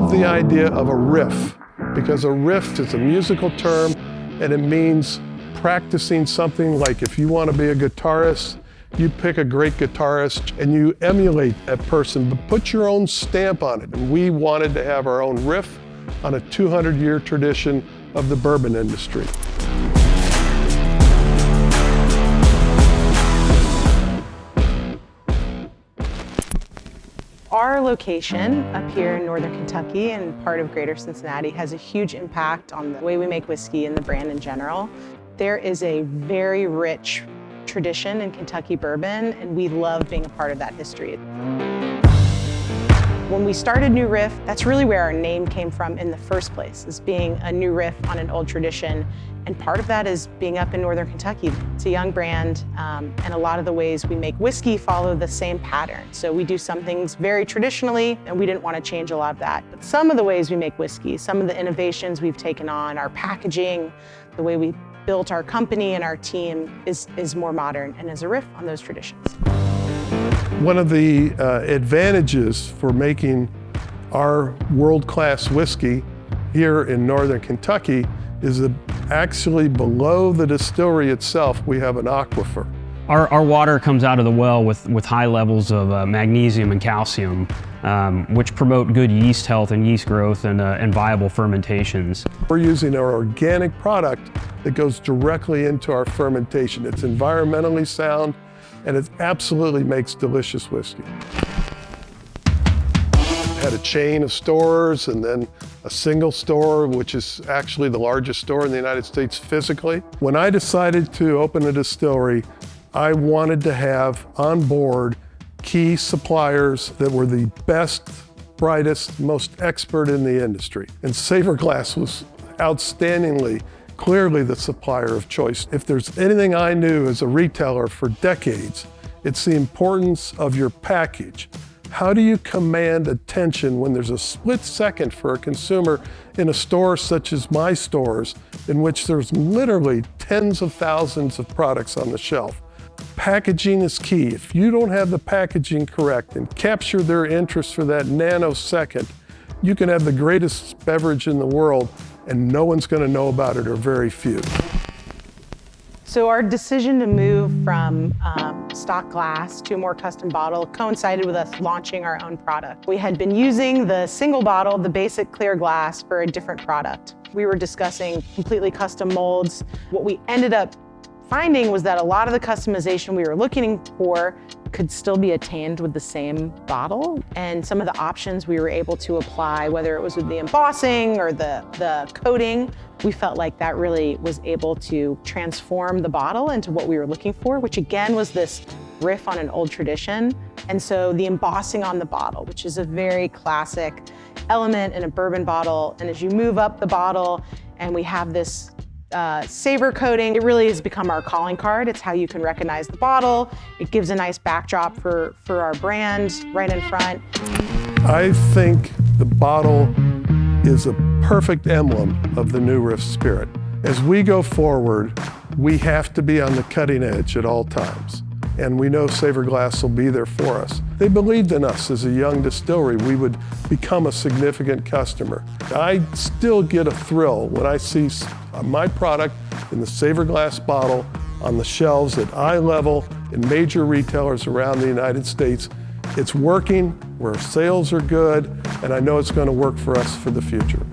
love the idea of a riff, because a riff is a musical term and it means practicing something. Like if you want to be a guitarist, you pick a great guitarist and you emulate that person, but put your own stamp on it. And we wanted to have our own riff on a 200-year tradition of the bourbon industry. Our location up here in northern Kentucky and part of greater Cincinnati has a huge impact on the way we make whiskey and the brand in general. There is a very rich tradition in Kentucky bourbon, and we love being a part of that history. When we started New Riff, that's really where our name came from in the first place, is being a new riff on an old tradition. And part of that is being up in northern Kentucky. It's a young brand, and a lot of the ways we make whiskey follow the same pattern. So we do some things very traditionally, and we didn't want to change a lot of that. But some of the ways we make whiskey, some of the innovations we've taken on, our packaging, the way we built our company and our team is more modern and is a riff on those traditions. One of the advantages for making our world-class whiskey here in northern Kentucky is that actually below the distillery itself, we have an aquifer. Our water comes out of the well with high levels of magnesium and calcium, which promote good yeast health and yeast growth and viable fermentations. We're using our organic product that goes directly into our fermentation. It's environmentally sound, and it absolutely makes delicious whiskey. Had a chain of stores and then a single store, which is actually the largest store in the United States physically. When I decided to open a distillery, I wanted to have on board key suppliers that were the best, brightest, most expert in the industry. And Saverglass was outstandingly, clearly the supplier of choice. If there's anything I knew as a retailer for decades, it's the importance of your package. How do you command attention when there's a split second for a consumer in a store such as my stores, in which there's literally tens of thousands of products on the shelf? Packaging is key. If you don't have the packaging correct and capture their interest for that nanosecond, you can have the greatest beverage in the world and no one's going to know about it, or very few. So our decision to move from stock glass to a more custom bottle coincided with us launching our own product. We had been using the single bottle, the basic clear glass, for a different product. We were discussing completely custom molds. What we ended up finding was that a lot of the customization we were looking for could still be attained with the same bottle. And some of the options we were able to apply, whether it was with the embossing or the coating, we felt like that really was able to transform the bottle into what we were looking for, which again was this riff on an old tradition. And so the embossing on the bottle, which is a very classic element in a bourbon bottle. And as you move up the bottle and we have this savor coating, it really has become our calling card. It's how you can recognize the bottle. It gives a nice backdrop for our brand right in front. I think the bottle is a perfect emblem of the New Riff spirit. As we go forward, we have to be on the cutting edge at all times. And we know Saverglass will be there for us. They believed in us as a young distillery. We would become a significant customer. I still get a thrill when I see my product in the Saverglass bottle on the shelves at eye level in major retailers around the United States. It's working, where sales are good, and I know it's going to work for us for the future.